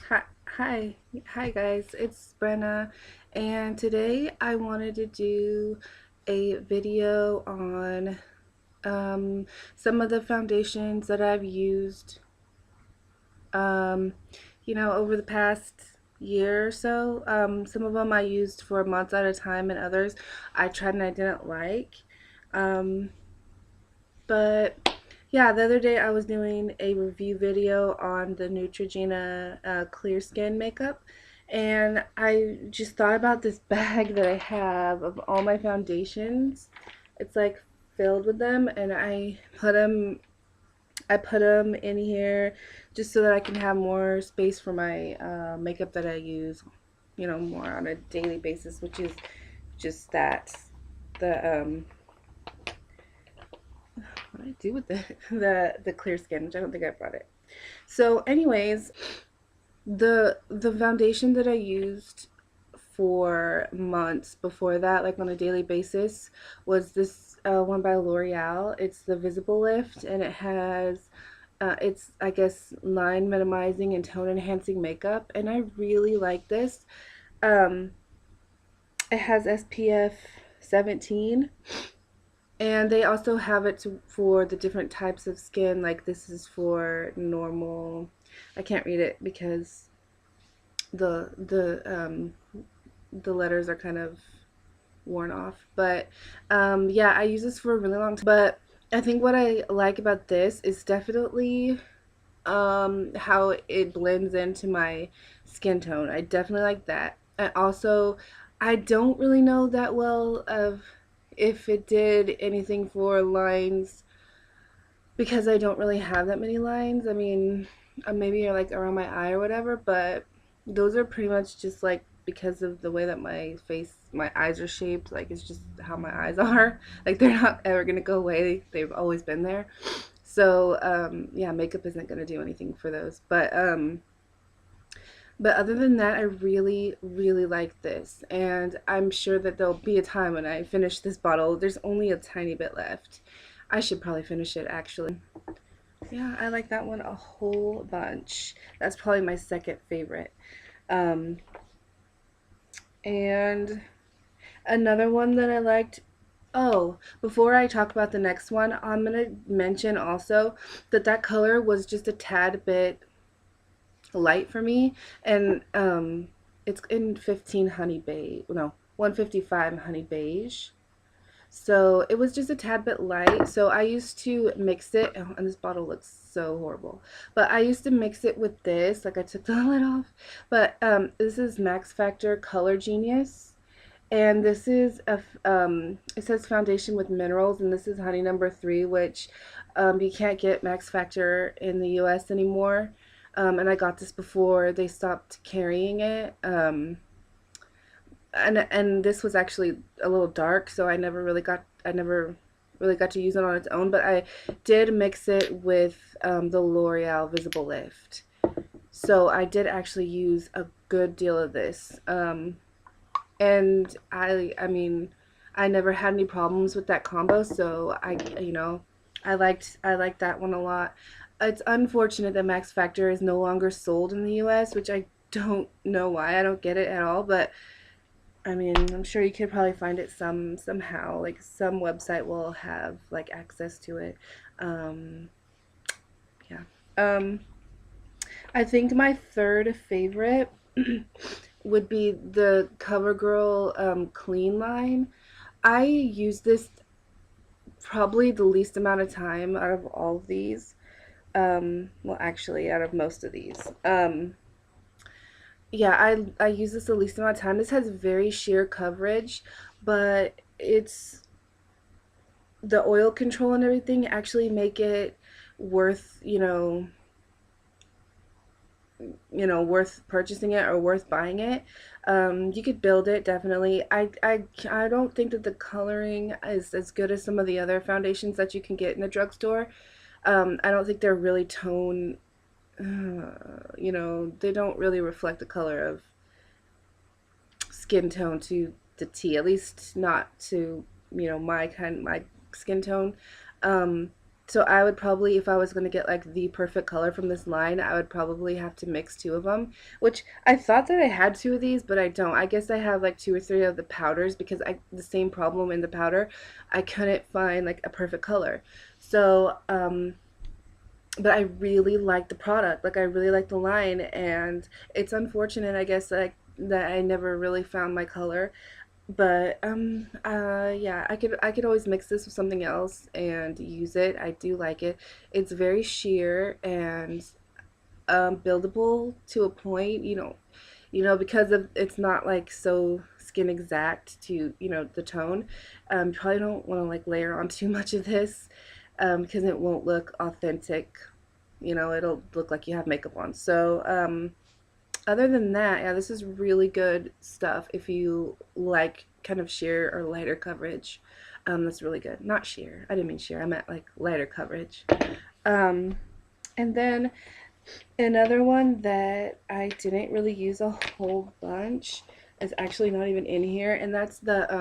Hi, hi guys, it's Brenna, and today I wanted to do a video on some of the foundations that I've used, um, over the past year or so. Some of them I used for months at a time, and others I tried and I didn't like. Um, but yeah, the other day I was doing a review video on the Neutrogena clear skin makeup, and I just thought about this bag that I have of all my foundations. It's like filled with them, and I put them in here just so that I can have more space for my makeup that I use, more on a daily basis, which is just that the what do I do with the the clear skin, which I don't think I brought it. So, anyways, the foundation that I used for months before that, like on a daily basis, was this one by L'Oreal. It's the Visible Lift, and it has it's, I guess, line minimizing and tone enhancing makeup, and I really like this. Um, it has SPF 17, and they also have it for the different types of skin. Like this is for normal. I can't read it because the letters are kind of worn off. But yeah, I use this for a really long time. But I think what I like about this is definitely how it blends into my skin tone. I definitely like that. And also, I don't really know that well of if it did anything for lines because I don't really have that many lines. I mean, maybe like around my eye or whatever, but those are pretty much just like because of the way that my eyes are shaped. Like it's just how my eyes are. Like they're not ever gonna go away. They've always been there. So yeah, makeup isn't gonna do anything for those. But other than that, I really, really like this. And I'm sure that there'll be a time when I finish this bottle. There's only a tiny bit left. I should probably finish it actually. Yeah, I like that one a whole bunch. That's probably my second favorite. Um, and another one that I liked. Oh, before I talk about the next one, I'm gonna mention also that that color was just a tad bit light for me, and it's in 15 honey beige. No, 155 honey beige. So it was just a tad bit light. So I used to mix it, oh, and this bottle looks so horrible. But I used to mix it with this, like I took the lid off. But this is Max Factor Color Genius. And this is it says foundation with minerals, and this is honey number 3, which you can't get Max Factor in the US anymore. And I got this before they stopped carrying it. And this was actually a little dark, so I never really got to use it on its own, but I did mix it with the L'Oreal Visible Lift. So I did actually use a good deal of this. And I mean, I never had any problems with that combo, so I liked that one a lot. It's unfortunate that Max Factor is no longer sold in the US, which I don't know why. I don't get it at all, but I mean, I'm sure you could probably find it somehow. Like some website will have like access to it. Um, yeah. Um, I think my third favorite would be the CoverGirl Clean line. I use this probably the least amount of time out of all of these. Well, actually, out of most of these. Yeah, I use this the least amount of time. This has very sheer coverage, but it's the oil control and everything actually make it worth, worth purchasing it or worth buying it. You could build it definitely. I don't think that the coloring is as good as some of the other foundations that you can get in the drugstore. I don't think they're really tone, they don't really reflect the color of skin tone to the T, at least not to, my skin tone. Um, So I would probably, if I was going to get like the perfect color from this line, I would probably have to mix two of them, which I thought that I had two of these, but I don't. I guess I have like two or three of the powders because the same problem in the powder, I couldn't find like a perfect color. So, but I really like the product. Like I really like the line, and it's unfortunate, I guess, that I never really found my color. But yeah, I could always mix this with something else and use it. I do like it. It's very sheer and buildable to a point, because of it's not like so skin exact to, the tone. You probably don't want to like layer on too much of this because it won't look authentic. It'll look like you have makeup on. So, other than that, yeah, this is really good stuff if you like kind of sheer or lighter coverage. That's really good. Not sheer. I didn't mean sheer. I meant like lighter coverage. Um, and then another one that I didn't really use a whole bunch is actually not even in here, and that's oh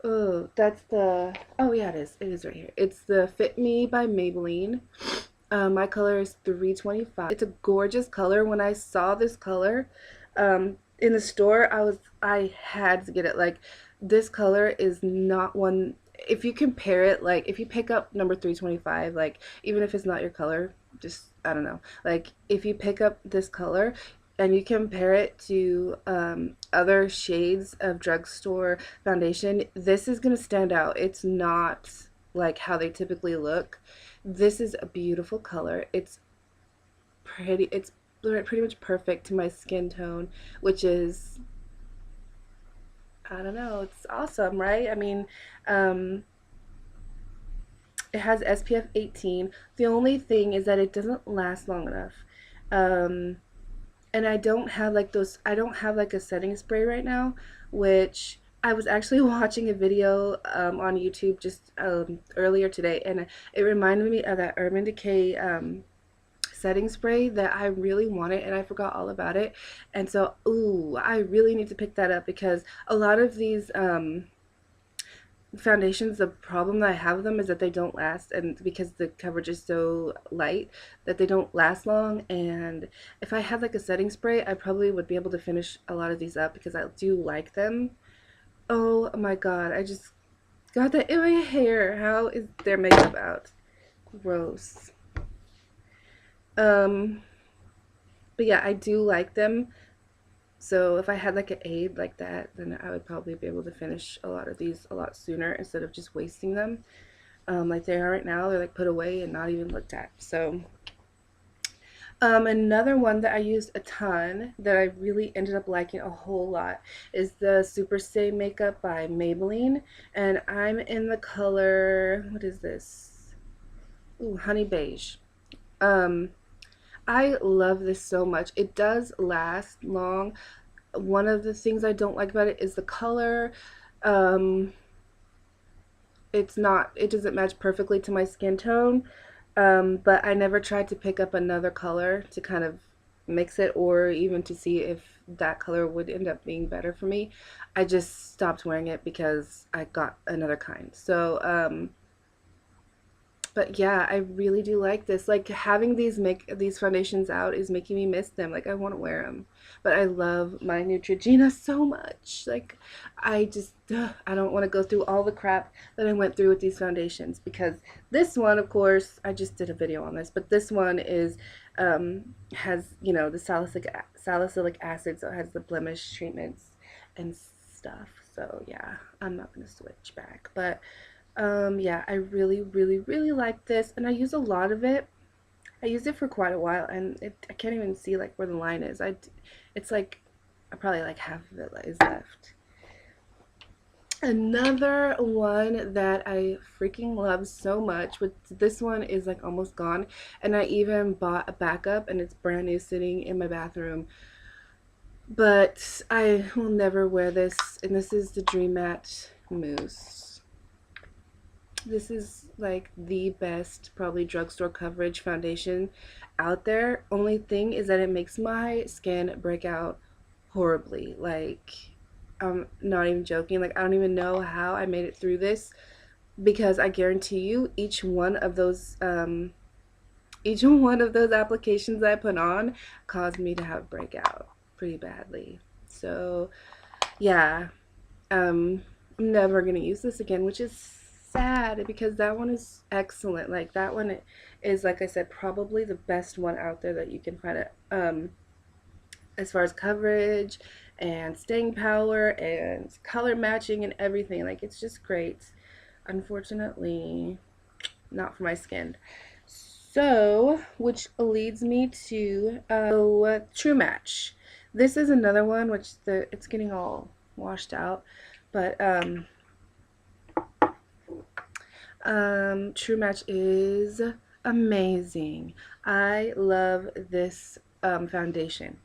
yeah, it is. It is right here. It's the Fit Me by Maybelline. My color is 325. It's a gorgeous color. When I saw this color in the store, I had to get it. Like, this color is not one. If you compare it, like if you pick up number 325, like even if it's not your color, just I don't know. Like if you pick up this color and you compare it to other shades of drugstore foundation, this is gonna stand out. It's not like how they typically look. This is a beautiful color. It's pretty much perfect to my skin tone, which is, I don't know, it's awesome, right? I mean, um, it has SPF 18. The only thing is that it doesn't last long enough. Um, and I don't have like a setting spray right now, which I was actually watching a video on YouTube just earlier today, and it reminded me of that Urban Decay setting spray that I really wanted, and I forgot all about it. And so, ooh, I really need to pick that up because a lot of these foundations, the problem that I have with them is that they don't last, and because the coverage is so light that they don't last long. And if I had like a setting spray, I probably would be able to finish a lot of these up because I do like them. Oh my god, I just got that in my hair. How is their makeup out? Gross. Um, but yeah, I do like them. So if I had like an aid like that, then I would probably be able to finish a lot of these a lot sooner instead of just wasting them. Like they are right now, they're like put away and not even looked at. So another one that I used a ton that I really ended up liking a whole lot is the Super Stay Makeup by Maybelline, and I'm in the color, what is this? Ooh, Honey Beige. Um, I love this so much. It does last long. One of the things I don't like about it is the color. Um, it doesn't match perfectly to my skin tone. But I never tried to pick up another color to kind of mix it or even to see if that color would end up being better for me. I just stopped wearing it because I got another kind. So, but yeah, I really do like this. Like having these foundations out is making me miss them. Like I want to wear them. But I love my Neutrogena so much. Like I don't want to go through all the crap that I went through with these foundations because this one, of course, I just did a video on this, but this one is has, the salicylic acid, so it has the blemish treatments and stuff. So yeah, I'm not going to switch back. But yeah, I really, really, really like this, and I use a lot of it. I used it for quite a while, and I can't even see like where the line is. It's like, probably like half of it is left. Another one that I freaking love so much, but this one is like almost gone, and I even bought a backup, and it's brand new sitting in my bathroom. But I will never wear this, and this is the Dream Matte Mousse. This is like the best probably drugstore coverage foundation out there. Only thing is that it makes my skin break out horribly. Like I'm not even joking. Like I don't even know how I made it through this. because I guarantee you each one of those applications I put on caused me to have breakout pretty badly. So yeah, I'm never gonna use this again, which is sad because that one is excellent. Like that one is, like I said, probably the best one out there that you can find it. As far as coverage and staying power and color matching and everything, like it's just great. Unfortunately, not for my skin. So, which leads me to True Match. This is another one which it's getting all washed out, but True Match is amazing. I love this foundation.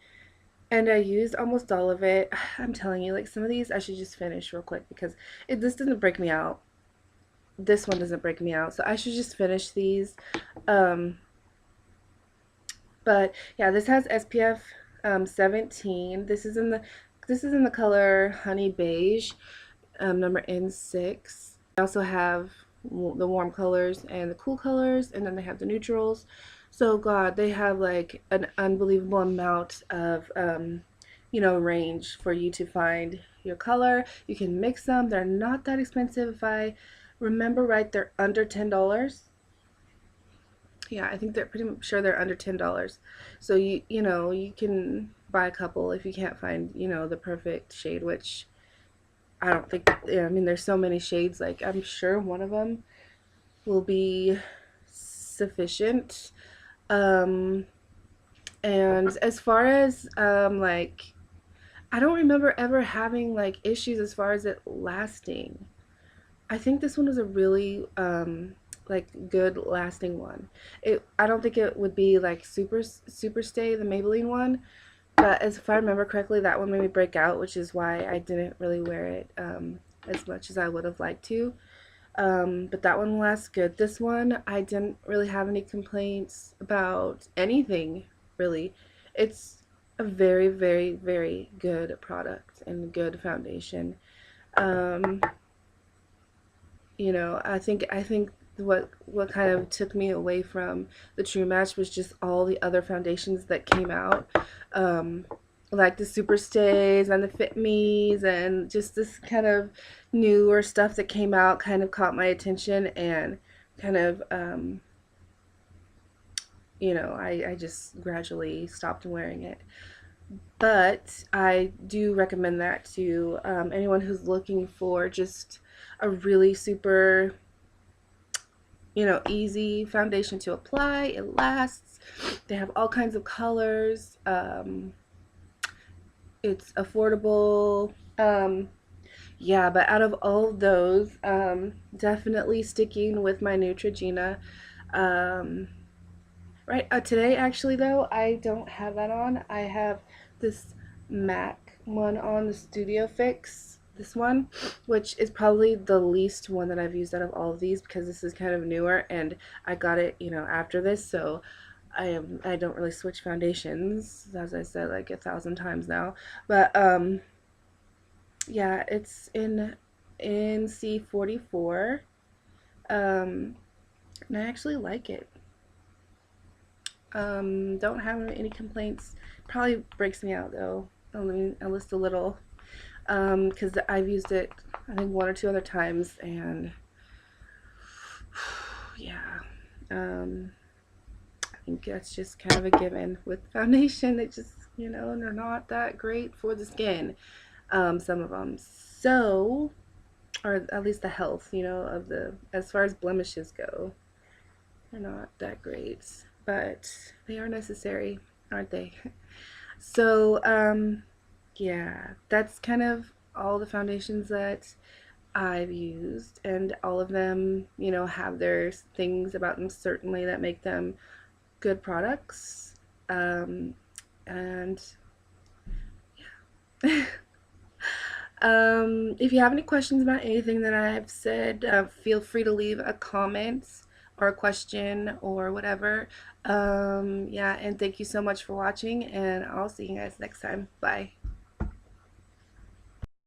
And I used almost all of it. I'm telling you, like some of these I should just finish real quick because this doesn't break me out. This one doesn't break me out, so I should just finish these. Um, but yeah, this has SPF 17. This is in the color Honey Beige, number N6. I also have the warm colors and the cool colors, and then they have the neutrals. So God, they have like an unbelievable amount of range for you to find your color. You can mix them. They're not that expensive. If I remember right, they're under $10. Yeah, I think they're pretty sure they're under $10. So you can buy a couple if you can't find, the perfect shade, which I don't think, yeah, I mean, there's so many shades, like I'm sure one of them will be sufficient. Um, and as far as like I don't remember ever having like issues as far as it lasting. I think this one was a really like good lasting one. I don't think it would be like super stay, the Maybelline one, but as if I remember correctly, that one made me break out, which is why I didn't really wear it as much as I would have liked to. But that one lasts good. This one, I didn't really have any complaints about anything, really. It's a very, very, very good product and good foundation. Um, I think what kind of took me away from the True Match was just all the other foundations that came out, um, like the Super Stays and the Fit Me's, and just this kind of newer stuff that came out kind of caught my attention and kind of I just gradually stopped wearing it. But I do recommend that to anyone who's looking for just a really super easy foundation to apply. It lasts. They have all kinds of colors. It's affordable. Yeah, but out of all of those, definitely sticking with my Neutrogena. Um, right, today actually though, I don't have that on. I have this MAC one on, the Studio Fix. This one, which is probably the least one that I've used out of all of these because this is kind of newer and I got it, after this, so I don't really switch foundations, as I said like 1,000 times now. But yeah, it's in NC44. And I actually like it. Don't have any complaints. Probably breaks me out though. I'll list a little. Because I've used it, I think, one or two other times, and yeah, I think that's just kind of a given with foundation. It just, they're not that great for the skin, some of them. So, or at least the health, of as far as blemishes go, they're not that great, but they are necessary, aren't they? So, yeah, that's kind of all the foundations that I've used, and all of them, have their things about them certainly that make them good products. And yeah. If you have any questions about anything that I've said, feel free to leave a comment or a question or whatever. Yeah, and thank you so much for watching, and I'll see you guys next time. Bye.